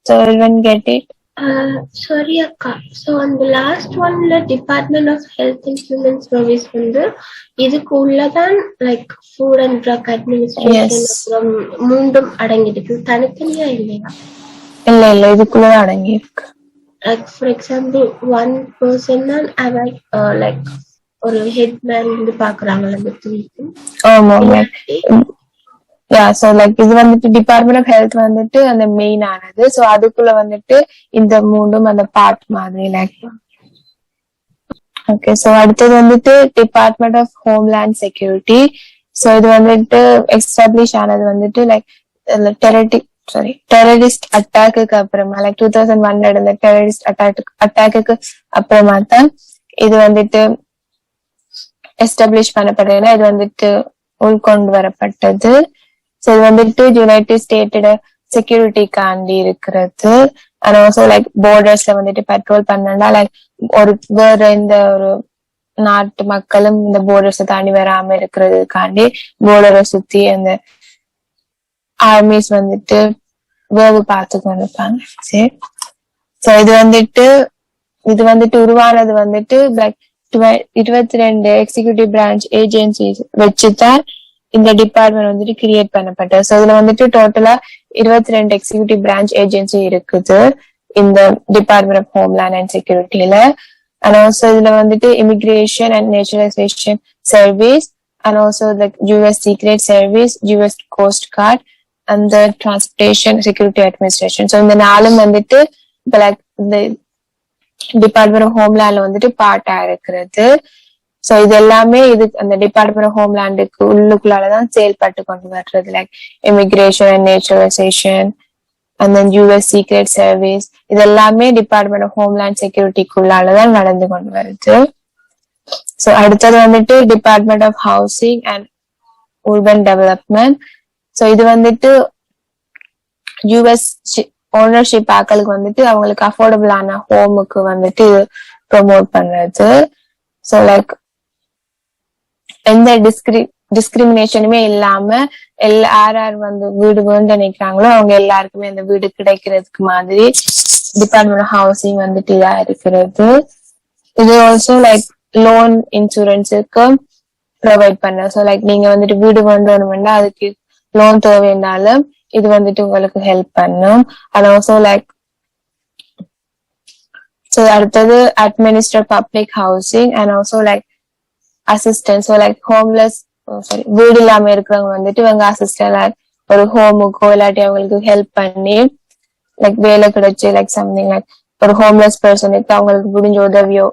So everyone get it? Sorry akka, so on the last one la Department of Health and Human Service வந்து இதுக்கு உள்ளதான் like food and drug administration அப்புறம் மூண்டும் அடங்கிருக்கு, தனித்தனியா இல்லையா? இல்ல இதுக்குள்ளதான் அடங்கி இருக்கு. Like for example one person தான் like ஒரு ஹெட் மேன் இருந்து பாக்குறாங்கல்ல அந்த துணிக்கு. ஆமா சோ லைக் இது வந்துட்டு டிபார்ட்மெண்ட் ஆஃப் ஹெல்த் வந்துட்டு அந்த மெயின் ஆனது. சோ அதுக்குள்ள வந்துட்டு இந்த மூணும் அந்த பார்ட் மாதிரி லைக். ஓகே, சோ அடுத்தது வந்துட்டு department of homeland security. So இது வந்துட்டு எஸ்டாப்ளிஷ் ஆனது வந்துட்டு லைக் டெரரிஸ்ட் அட்டாக்கு அப்புறமா லைக் 2001 நடந்த டெரரிஸ்ட் அட்டாக்கு அப்புறமா தான் இது வந்துட்டு எஸ்டாப்ளிஷ் பண்ணப்பட்டதுன்னா இது வந்துட்டு உள்கொண்டு வரப்பட்டது. ஸோ இது வந்துட்டு யுனைடெட் ஸ்டேட்டோட செக்யூரிட்டிக்காண்டி இருக்கிறது. அண்ட் ஆல்சோ லைக் பார்டர்ஸ்ல வந்துட்டு பெட்ரோல் பண்ணா லைக் வேற எந்த ஒரு நாட்டு மக்களும் இந்த பார்டர்ஸை தாண்டி வராம இருக்கிறதுக்காண்டி பார்டரை சுத்தி அந்த ஆர்மிஸ் வந்துட்டு வேவு பார்த்து கொண்டு இருப்பாங்க. சரி, ஸோ இது வந்துட்டு உருவானது வந்துட்டு லைக் 22 எக்ஸிகியூட்டிவ் பிரான்ச் ஏஜென்சிஸ் வச்சுதான் இந்த டிபார்ட்மெண்ட் வந்துட்டு கிரியேட் பண்ணப்பட்டது. ஸோ இதுல வந்துட்டு டோட்டலா 22 எக்ஸிகியூட்டிவ் பிரான்ச் ஏஜென்சி இருக்குது இந்த டிபார்ட்மெண்ட் ஆஃப் ஹோம்லேண்ட் அண்ட் செக்யூரிட்டியில. அண்ட் ஆல்சோ இதுல வந்துட்டு immigration and naturalisation service, and also like US secret service, US coast guard, அந்த டிரான்ஸ்போர்டேஷன் செக்யூரிட்டி அட்மினிஸ்ட்ரேஷன். ஸோ இந்த நாளும் வந்துட்டு இப்ப லைக் இந்த டிபார்ட்மெண்ட் ஆஃப் ஹோம்லேண்ட்ல வந்துட்டு பார்ட்டா இருக்கிறது. சோ இது எல்லாமே இது அந்த டிபார்ட்மெண்ட் ஆஃப் ஹோம்லேண்டுக்கு உள்ளுக்குள்ளாலதான் செயல்பட்டு கொண்டு வர்றது like immigration and naturalisation and then US Secret Service, இதெல்லாமே டிபார்ட்மெண்ட் ஆஃப் ஹோம்லேண்ட் செக்யூரிட்டிக்குள்ளாலதான் நடந்து கொண்டு வருது. ஸோ அடுத்தது வந்துட்டு department of housing and urban development. So இது வந்துட்டு யூஎஸ் ஓனர்ஷிப் ஆக்களுக்கு வந்துட்டு அவங்களுக்கு அஃபோர்டபுளான ஹோமுக்கு வந்துட்டு ப்ரொமோட் பண்றது. ஸோ லைக் எந்த டிஸ்கிரிமினேஷனுமே இல்லாம யார் யார் வந்து வீடு வேணும்னு நினைக்கிறாங்களோ அவங்க எல்லாருக்குமே அந்த வீடு கிடைக்கிறதுக்கு மாதிரி டிபார்ட்மெண்ட் ஆஃப் ஹவுசிங் வந்துட்டு இதா இருக்கிறது. இது ஆல்சோ லைக் லோன் இன்சூரன்ஸுக்கு ப்ரொவைட் பண்ண. ஸோ லைக் நீங்க வந்துட்டு வீடு வேணும்னா அதுக்கு லோன் தேவைன்னாலும் இது வந்துட்டு உங்களுக்கு ஹெல்ப் பண்ணும். அண்ட் ஆல்சோ லைக் ஸோ அடுத்தது administer public housing and also like assistant. So like homeless sorry வீடு இல்லாம இருக்கிறவங்க வந்துட்டு இவங்க அசிஸ்டன்ட் ஒரு ஹோமுக்கோ இல்லாட்டி அவங்களுக்கு ஹெல்ப் பண்ணி லைக் வேலை கிடைச்சு லைக் சம்திங் லைக் ஒரு ஹோம்லெஸ் பர்சனுக்கு அவங்களுக்கு முடிஞ்ச உதவியோ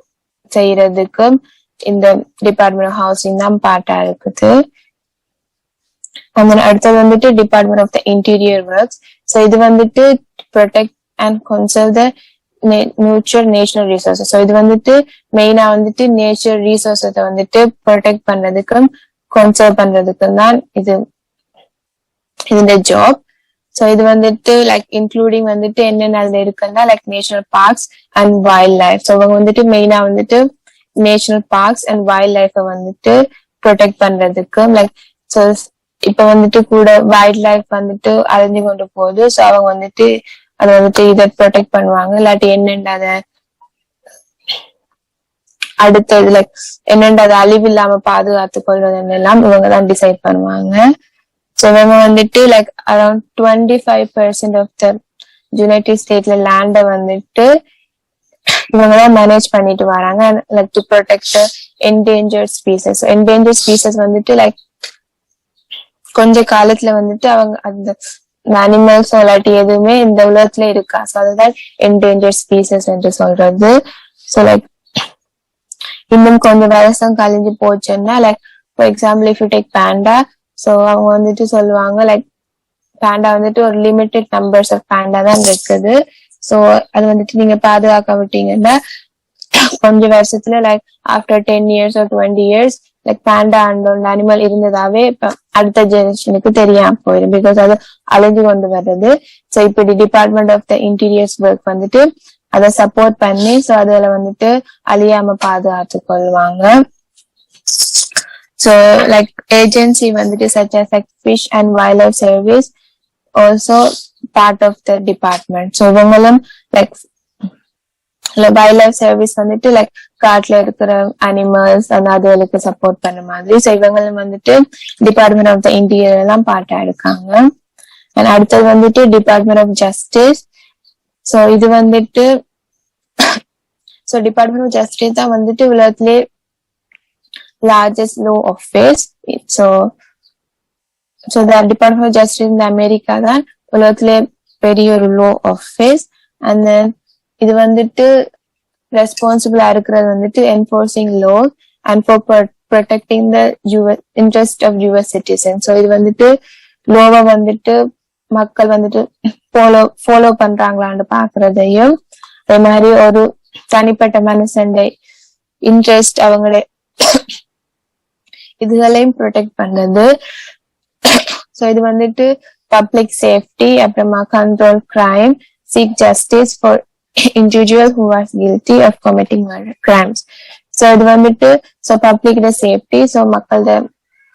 செய்யறதுக்கு இந்த டிபார்ட்மெண்ட் ஆஃப் ஹவுசிங் தான் பார்ட்டா இருக்குது. அடுத்தது வந்துட்டு department of the interior works. So இது வந்துட்டு protect and conserve the natural resources. So இது வந்துட்டு மெயினா வந்துட்டு நேச்சர் ரிசோர்ஸை வந்துட்டு ப்ரொடெக்ட் பண்றதுக்கும் கன்சர்வ் பண்றதுக்கும் தான் இந்த ஜாப். ஸோ இது வந்துட்டு லைக் இன்க்ளூடிங் வந்துட்டு என்னென்ன அதுல இருக்குன்னா like national parks and wild life. So அவங்க வந்துட்டு மெயினா வந்துட்டு நேஷனல் பார்க்ஸ் அண்ட் வைல்ட் லைஃபை வந்துட்டு ப்ரொடெக்ட் பண்றதுக்கு லைக் ஸோ இப்ப வந்துட்டு கூட வைல்ட் லைஃப் வந்துட்டு அழிஞ்சு கொண்டு போகுது. ஸோ அவங்க வந்துட்டு அதை வந்துட்டு இதை ப்ரொடெக்ட் பண்ணுவாங்க. இல்லாட்டி என்னென்ன அதை அடுத்தது லைக் என்னென்ன அதை அழிவு இல்லாம பாதுகாத்து கொள்வது எல்லாம் இவங்கதான் டிசைட் பண்ணுவாங்க. ஸோ இவங்க வந்துட்டு like around 25% of the united ஸ்டேட்ல லேண்டை வந்துட்டு இவங்கதான் மேனேஜ் பண்ணிட்டு வராங்க. Like to protect endangered species. Endangered species வந்துட்டு லைக் கொஞ்ச காலத்துல வந்துட்டு அவங்க அந்த அனிமல்ஸ் இல்லாட்டி எதுவுமே இந்த உலகத்துல இருக்கா. ஸோ அதுதான் என்டேஞ்சர்ட் ஸ்பீசஸ் என்று சொல்றது. ஸோ லைக் இன்னும் கொஞ்சம் வருஷம் கழிஞ்சு போச்சுன்னா like for example if you take panda. So அவங்க வந்துட்டு சொல்லுவாங்க லைக் பேண்டா வந்துட்டு ஒரு லிமிட்டெட் நம்பர்ஸ் ஆஃப் பேண்டா தான் இருக்குது. ஸோ அது வந்துட்டு நீங்க பாதுகாக்க விட்டீங்கன்னா கொஞ்சம் வருஷத்துல like after 10 years or 20 years like panda அந்த அனிமல் இருந்ததாவே இப்ப அடுத்த ஜெனரேஷனுக்கு தெரியாம போயிடும். பிகாஸ் அது அழிஞ்சு கொண்டு வர்றது. ஸோ இப்படி department of the interiors work வந்துட்டு அதை சப்போர்ட் பண்ணி ஸோ அதுல வந்துட்டு அழியாம பாதுகாத்து கொள்வாங்க. ஸோ லைக் ஏஜென்சி வந்துட்டு such as like fish and wildlife service also part of the department. So இவங்களும் லைக் வைல்ட் லைஃப் சர்வீஸ் வந்துட்டு லைக் காட்டுல இருக்கிற அனிமல்ஸ் அந்த அதுகளுக்கு சப்போர்ட் பண்ண மாதிரி. ஸோ இவங்களும் வந்துட்டு டிபார்ட்மெண்ட் ஆஃப் த இன்டீரியர் எல்லாம் பார்ட்டா இருக்காங்க. அண்ட் அடுத்தது வந்துட்டு டிபார்ட்மெண்ட் ஆஃப் ஜஸ்டிஸ். ஸோ இது வந்துட்டு ஸோ டிபார்ட்மெண்ட் ஆஃப் ஜஸ்டிஸ் தான் வந்துட்டு உலகத்திலே largest law office. So department of justice இந்த அமெரிக்கா தான் உலகத்திலே பெரிய ஒரு லோ ஆஃபீஸ். அண்ட் தென் இது வந்துட்டு ரெஸ்பான்சிபிளா இருக்கிறது வந்துட்டு enforcing law and for protecting the interest of US citizen. So இது வந்துட்டு லோவை வந்துட்டு மக்கள் வந்துட்டு ஃபாலோ பண்றாங்களான்னு பாக்குறதையும் அதே மாதிரி ஒரு தனிப்பட்ட மனுஷன்டை இன்ட்ரெஸ்ட் அவங்களோட இதுகளையும் ப்ரொடெக்ட் பண்ணது. ஸோ இது வந்துட்டு பப்ளிக் சேஃப்டி, அப்புறமா control crime, seek justice for individual who was guilty of committing crimes. So இது வந்துட்டு பப்ளிக் சேஃப்டி, மக்களோட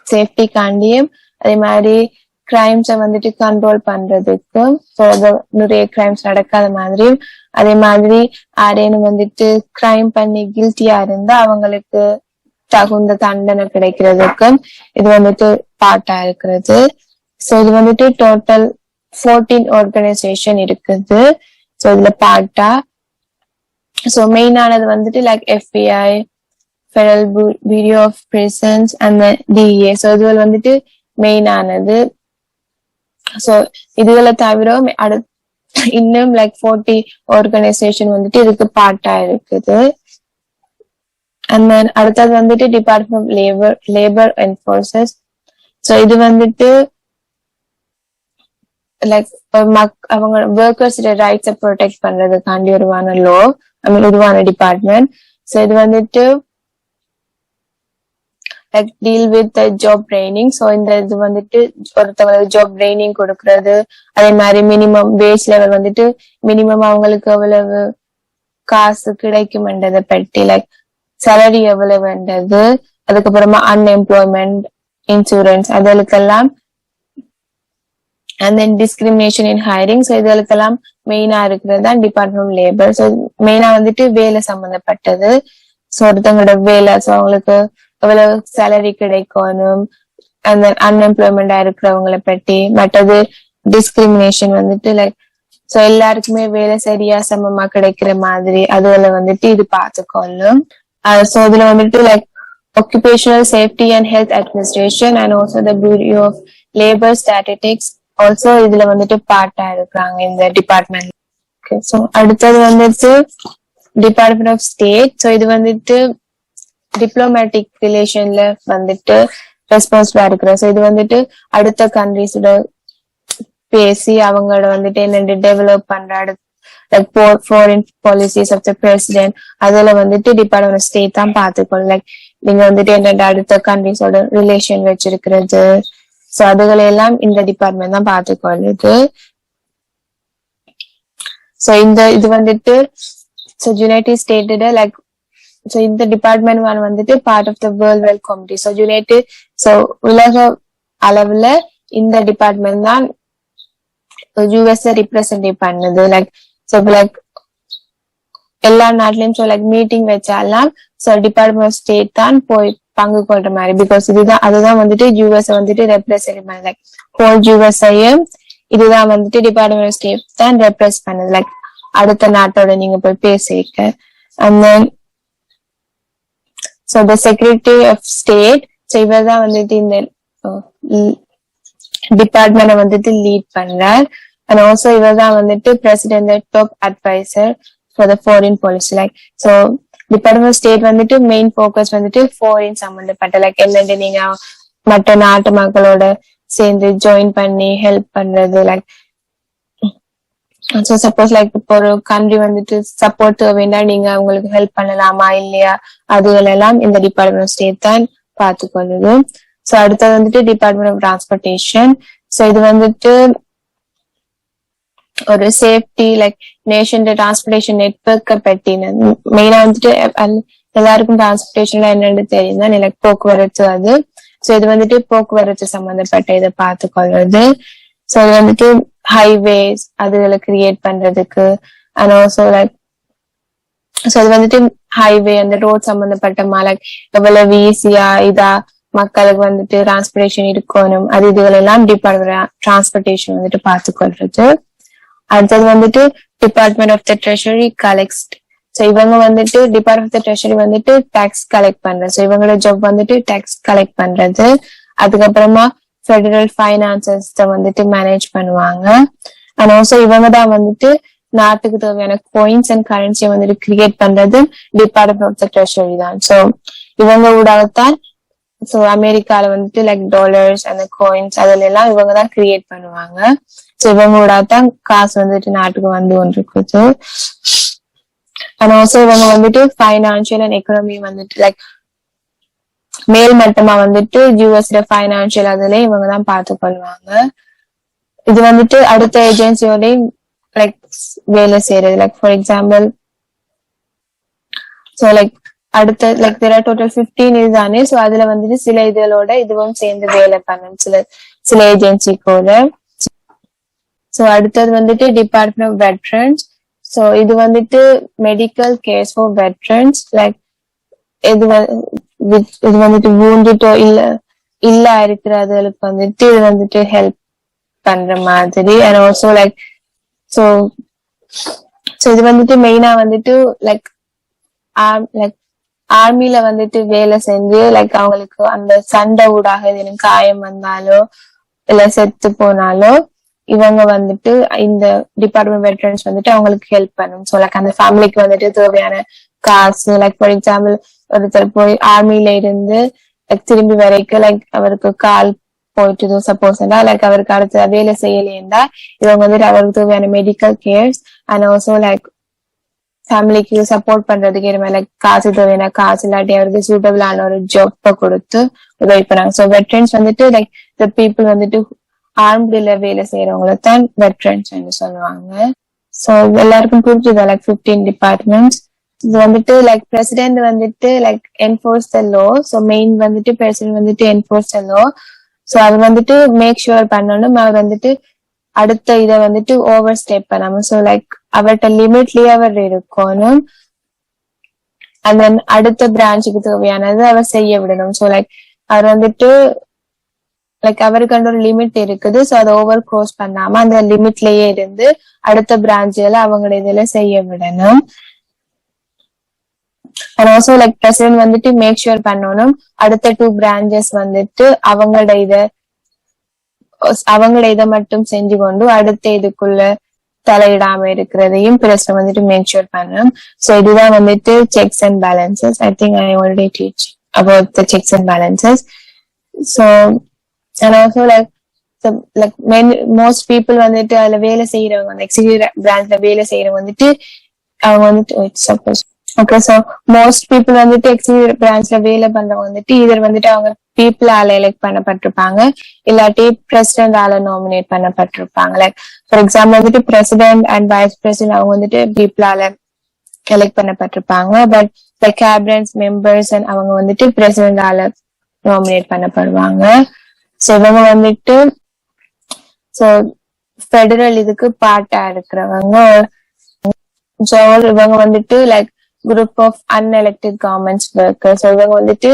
சேஃப்டி காண்டியும் அதே மாதிரி கிரைம்ஸை வந்துட்டு கண்ட்ரோல் பண்றதுக்கும் நிறைய கிரைம்ஸ் நடக்காத மாதிரியும் அதே மாதிரி யாரேனும் வந்துட்டு கிரைம் பண்ணி கில்ட்டியா இருந்தா அவங்களுக்கு தகுந்த தண்டனை கிடைக்கிறதுக்கும் இது வந்துட்டு பார்ட்டா இருக்கிறது. ஸோ இது வந்துட்டு டோட்டல் 14 ஆர்கனைசேஷன் இருக்குது. ஸோ இதுல பார்ட்டா ஸோ மெயினானது வந்துட்டு like FBI, federal bureau of prisons and DEA. So இதுல வந்துட்டு மெயினானது. ஸோ இதுகளை தவிர இன்னும் லைக் 40 ஆர்கனைசேஷன் வந்துட்டு இதுக்கு பார்ட்டா இருக்குது. அண்ட் தென் அடுத்தது வந்துட்டு department of labour and forces. So இது வந்துட்டு லைக் அவங்க ஒர்க்கர்ஸ் ரைட்ஸை ப்ரொடெக்ட் பண்றதுக்காண்டி உருவான லோ, உருவான டிபார்ட்மெண்ட். ஸோ இது வந்துட்டு like deal with job training. So இந்த இது வந்துட்டு ஒருத்தவங்களுக்கு ஜாப் ட்ரைனிங் கொடுக்கறது, அதே மாதிரி மினிமம் வேஜ் லெவல் வந்துட்டு மினிமம் அவங்களுக்கு எவ்வளவு காசு கிடைக்கும்ன்றதை பற்றி, லைக் சேலரி எவ்வளவுன்றது, அதுக்கப்புறமா அன்எம்ப்ளாய்மெண்ட் இன்சூரன்ஸ் அதுகளுக்கெல்லாம், and then discrimination in hiring. So இதுகளுக்கெல்லாம் மெயினா இருக்கிறது தான் டிபார்ட்மெண்ட் ஆஃப் லேபர். ஸோ மெயினா வந்துட்டு வேலை சம்பந்தப்பட்டது. ஸோ ஒருத்தவங்களோட வேலை, ஸோ அவங்களுக்கு எவ்வளவு சேலரி கிடைக்கணும், அந்த அன்எம்ப்ளாய்மெண்டா இருக்கிறவங்களை பற்றி. மற்றது டிஸ்கிரிமினேஷன் வந்துட்டு லைக் சோ எல்லாருக்குமே வேலை சரியா சமமா கிடைக்கிற மாதிரி அதுல வந்துட்டு இது பார்த்துக்கொள்ளும். சோ இதுல வந்துட்டு like occupational safety and health administration and also the Bureau of Labor Statistics also இதுல வந்துட்டு பார்ட்டா இருக்கிறாங்க இந்த டிபார்ட்மெண்ட். சோ அடுத்தது வந்துட்டு டிபார்ட்மெண்ட் ஆஃப் ஸ்டேட். சோ இது வந்துட்டு டிப்ளமேட்டிக் ரிலேஷன்ல வந்துட்டு ரெஸ்பான்சிபிளா இருக்கிற. சோ இது வந்துட்டு அடுத்த கண்ட்ரிஸோட பேசி அவங்களோட வந்துட்டு என்னென்ன டெவலப் பண்ற foreign policies of the president அதுல வந்துட்டு டிபார்ட்மெண்ட் ஆஃப் ஸ்டேட் தான் பாத்துக்கணும். லைக் நீங்க வந்துட்டு என்னென்ன அடுத்த கண்ட்ரிஸோட ரிலேஷன் வச்சிருக்கிறது, சோ அதுகளை எல்லாம் இந்த டிபார்ட்மெண்ட் தான் பாத்துக்கொள்ளுது. சோ இந்த இது வந்துட்டு யுனைடெட் ஸ்டேட்டோட லைக் சோ இந்த டிபார்ட்மெண்ட் வந்துட்டு part of the world wealth committee. So united so உலக அளவுல இந்த டிபார்ட்மெண்ட் தான் யூஎஸ் ரிப்ரசன்டேட் பண்ணுது. லைக் சோ லைக் எல்லா நாட்டிலயும் சோ லைக் மீட்டிங் வச்சாலாம் சோ டிபார்ட்மெண்ட் ஆஃப் ஸ்டேட் தான் போய் பங்கு கொள்ற மாதிரி. பிகாஸ் அதுதான் வந்துட்டு யூஎஸ் வந்துட்டு ரெப்ரசன்ட் பண்ண, லைக் ஹோல் யூஎஸ்ஐயும் இதுதான் வந்துட்டு டிபார்ட்மெண்ட் ஆஃப் ஸ்டேட் தான் ரெப்ரசன்ட் பண்ணுது. லைக் அடுத்த நாட்டோட நீங்க போய் பேசிக்க. And then so the secretary of state, so இவர் தான் வந்துட்டு இந்த டிபார்ட்மெண்ட் வந்துட்டு லீட் பண்றார். அண்ட் ஆல்சோ இவர் தான் வந்துட்டு president top adviser for the foreign policy. Like so department state வந்துட்டு மெயின் போக்கஸ் வந்துட்டு ஃபாரின் சம்பந்தப்பட்ட லைக் என்னென்ன நீங்க மற்ற நாட்டு மக்களோட சேர்ந்து ஜாயின் பண்ணி ஹெல்ப் பண்றது. லைக் சோ சப்போஸ் லைக் இப்போ ஒரு கண்ட்ரி வந்துட்டு சப்போர்ட் தேவைன்னா நீங்க அவங்களுக்கு ஹெல்ப் பண்ணலாமா இல்லையா, அதுகள் எல்லாம் இந்த டிபார்ட்மெண்ட் ஆஃப் ஸ்டேட் தான் பார்த்துக்கொள்ளுது. சோ அடுத்தது வந்துட்டு டிபார்ட்மெண்ட் ஆஃப் டிரான்ஸ்போர்டேஷன். சோ இது வந்துட்டு ஒரு சேஃப்டி லைக் நேஷன் டிரான்ஸ்போர்டேஷன் நெட்வொர்க்கை பற்றி மெயினா வந்துட்டு எல்லாருக்கும் டிரான்ஸ்போர்டேஷன்ல என்னன்னு தெரியும் தான், லைக் போக்குவரத்து அது. சோ இது வந்துட்டு போக்குவரத்து சம்பந்தப்பட்ட இதை பார்த்துக்கொள்வது. சோ இது வந்துட்டு ஹைவேஸ் அதுகளை கிரியேட் பண்றதுக்கு. அண்ட் ஆல்சோ லைக் சோ இது வந்துட்டு ஹைவே அந்த ரோட் சம்பந்தப்பட்ட லைக் எவ்வளவு ஈஸியா இதா மக்களுக்கு வந்துட்டு டிரான்ஸ்போர்டேஷன் இருக்கணும், அது இதுகள் எல்லாம் டிபார்ட்மெண்ட் டிரான்ஸ்போர்டேஷன் வந்துட்டு பார்த்துக்கொள்றது. அடுத்தது வந்துட்டு department of the treasury collect. So இவங்க வந்துட்டு டிபார்ட்மெண்ட் ஆஃப் த ட்ரெஷரி வந்துட்டு டாக்ஸ் கலெக்ட் பண்றது. சோ இவங்களோட ஜாப் வந்துட்டு டாக்ஸ் கலெக்ட் பண்றது. அதுக்கப்புறமா ஃபெடரல் ஃபைனான்சஸ் வந்துட்டு மேனேஜ் பண்ணுவாங்க. அண்ட் ஆல்சோ இவங்க தான் வந்துட்டு நாட்டுக்கு தேவையான காயின்ஸ் அண்ட் கரன்சியை வந்துட்டு கிரியேட் பண்றது டிபார்ட்மெண்ட் ஆஃப் த ட்ரெஷரி தான். சோ இவங்க ஊடாகத்தான் சோ அமெரிக்கால வந்துட்டு லைக் டாலர்ஸ் அந்த காயின்ஸ் அதுல எல்லாம் இவங்க தான் கிரியேட் பண்ணுவாங்க. சோ இவங்களோட தான் காசு வந்துட்டு நாட்டுக்கு வந்து கொண்டிருக்குது. அண்ட் ஆல்சோ இவங்க வந்துட்டு ஃபைனான்சியல் அண்ட் எக்கனாமி வந்துட்டு லைக் மேல் மட்டமா வந்துட்டு யூஎஸ்ல ஃபைனான்சியல் அதுல இவங்க தான் பார்த்து கொள்வாங்க. இது வந்துட்டு அடுத்த ஏஜென்சியோட லைக் வேலை செய்யறது. Like for example so like அடுத்த லைக் தேர் ஆர் டோட்டல் 15 இதுதானே. சோ அதுல வந்துட்டு சில இதுகளோட இதுவும் சேர்ந்து வேலை பண்ணும் சில ஏஜென்சிக்கோட. சோ அடுத்தது வந்துட்டு டிபார்ட்மெண்ட் ஆஃப் வெட்ரன்ஸ். சோ இது வந்துட்டு medical CARES for veterans. Like இது வந்துட்டு wounded இல்ல இருக்கிறதுக்கு வந்துட்டு இது வந்துட்டு ஹெல்ப் பண்ற மாதிரி. அண்ட் ஆல்சோ லைக் சோ இது வந்துட்டு மெயினா வந்துட்டு லைக் ஆர்மில வந்துட்டு வேலை செஞ்சு லைக் அவங்களுக்கு அந்த சண்டை ஊடாக எனக்கு காயம் வந்தாலோ இல்ல செத்து போனாலோ இவங்க வந்துட்டு இந்த டிபார்ட்மெண்ட் வெட்டரன்ஸ் வந்துட்டு அவங்களுக்கு ஹெல்ப் பண்ணும். சோ லைக் அந்த ஃபேமிலிக்கு வந்துட்டு தேவையான காசு லைக் ஃபார் எக்ஸாம்பிள் ஒருத்தர் போய் ஆர்மில இருந்து லைக் திரும்பி வரைக்கும் லைக் அவருக்கு கால் போயிட்டு சப்போஸ்டா லைக் அவருக்கு அடுத்த வேலை செய்யலையா இவங்க வந்துட்டு அவருக்கு தேவையான medical CARES and also like ஃபேமிலிக்கு சப்போர்ட் பண்றதுக்கு இது மாதிரி லைக் காசு தேவையான காசு இல்லாட்டி அவருக்கு சூட்டபிளான ஒரு ஜாப்பை கொடுத்து உதவி பண்ணாங்க. ஸோ வெட்ரன்ஸ் வந்துட்டு லைக் த பீப்புள் வந்துட்டு ஆர்ம்ல வேலை செய்யறவங்களை தான் வெட்ரன்ஸ் சொல்லுவாங்க. ஸோ எல்லாருக்கும் புரிஞ்சுதா லைக் 15 டிபார்ட்மெண்ட்ஸ். இது வந்துட்டு லைக் பிரசிடென்ட் வந்துட்டு லைக் என்ஃபோர்ஸ் த லோ. ஸோ மெயின் வந்துட்டு பிரசிடென்ட் வந்துட்டு என்ஃபோர்ஸ் த லோ. ஸோ அது வந்துட்டு மேக் ஷுர் பண்ணணும் அவர் வந்துட்டு அடுத்த இதை வந்துட்டு ஓவர் ஸ்டெப் பண்ணாம. ஸோ லைக் அவர்கிட்ட லிமிட்லயே அவர் இருக்கணும். அண்ட் தென் அடுத்த பிரான்ச்சுக்கு தேவையானது அவர் செய்ய விடணும். ஸோ லைக் அவர் வந்துட்டு லைக் அவருக்கு ஒரு லிமிட் இருக்குது. ஸோ அதை ஓவர் க்ரோஸ் பண்ணாம அந்த லிமிட்லயே இருந்து அடுத்த பிரான்ச்ல அவங்களோட இதுல செய்ய விடணும். அண்ட் ஆல்சோ லைக் பிரசிடென்ட் வந்துட்டு மேக் ஷுர் பண்ணணும் அடுத்த 2 பிரான்ச்சஸ் வந்துட்டு அவங்கள இதை மட்டும் செஞ்சு கொண்டு அடுத்த இதுக்குள்ள தலையிடாம இருக்கிறதையும் பிரசிடென்ட் வந்துட்டு மேக் ஷுர் பண்ணணும். ஸோ இதுதான் வந்துட்டு sex and balances. I think I already teach about the sex and balances. So and also like most people வந்துட்டு அதுல வேலை செய்யறவங்க அந்த எக்ஸிக்யூட்டிவ் பிரான்ச்ல வேலை செய்யறவங்க வந்துட்டு அவங்க வந்துட்டு suppose okay. So most people வந்துட்டு எக்ஸிக்யூட்டிவ் பிரான்ச்ல வேலை பண்றவங்க வந்துட்டு இதர் வந்துட்டு அவங்க பீப்புள் ஆல எலெக்ட் பண்ணப்பட்டிருப்பாங்க இல்லாட்டி பிரசிடென்ட் ஆல நாமினேட் பண்ணப்பட்டிருப்பாங்க. லைக் ஃபார் எக்ஸாம்பிள் வந்துட்டு பிரசிடென்ட் அண்ட் வைஸ் பிரசிடென்ட் அவங்க வந்துட்டு பீப்புள் ஆல எலெக்ட் பண்ணப்பட்டிருப்பாங்க. But like cabinet members and அவங்க வந்துட்டு பிரசிடென்ட் ஆல நாமினேட் பண்ணப்படுவாங்க. ஸோ இவங்க வந்துட்டு ஸோ ஃபெடரல் இதுக்கு பார்ட்டா இருக்கிறவங்க. ஸோ இவங்க வந்துட்டு like group of unelected governments workers. இவங்க வந்துட்டு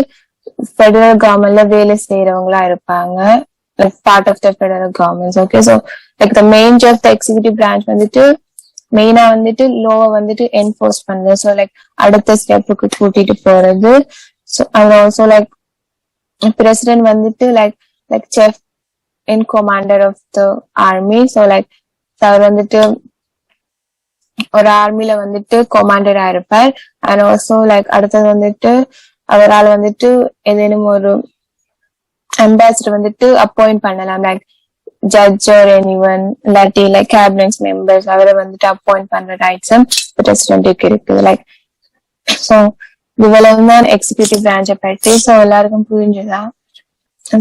ஃபெடரல் கவர்மெண்ட்ல வேலை செய்யறவங்களா இருப்பாங்க like part of the federal government. Okay. So like the main of the executive branch வந்துட்டு மெயினா வந்துட்டு லோவை வந்துட்டு என்ஃபோர்ஸ் பண்றது. ஸோ லைக் அடுத்த ஸ்டெப்புக்கு கூட்டிட்டு போறது. So and also like president வந்துட்டு like chief in commander of the army. So like அவர் வந்துட்டு ஒரு ஆர்மில வந்துட்டு கமாண்டரா இருப்பார். அண்ட் ஆல்சோ லைக் அடுத்தது வந்துட்டு அவரால் வந்துட்டு ஏதேனும் ஒரு அம்பாசிடர் வந்துட்டு அப்பாயிண்ட் பண்ணலாம் லைக் ஜட்ஜ் ஆர் எனிவன் இல்லாட்டி லைக் கேபினட் மெம்பர்ஸ் அவரை வந்துட்டு அப்பாயிண்ட் பண்ற ரைட்ஸும் பிரசிடென்ட்டுக்கு இருக்குது. லைக் ஸோ இவ்வளவுதான் எக்ஸிக்யூட்டிவ் பிரான்ச்சை பற்றி. ஸோ எல்லாருக்கும் புரிஞ்சுதா?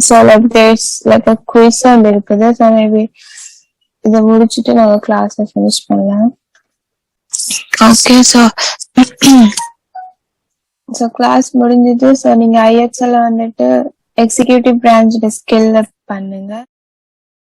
So like there's like quiz இருக்குது. ஸோ மேபி இதை முடிச்சுட்டு நாங்க கிளாஸை ஃபினிஷ் பண்ணலாம். ஓகே. ஸோ கிளாஸ் முடிஞ்சது. ஸோ நீங்க ஐஎக்ஸ்எல் வந்துட்டு எக்ஸிக்யூட்டிவ் பிரான்ச் ஸ்கில் பண்ணுங்க.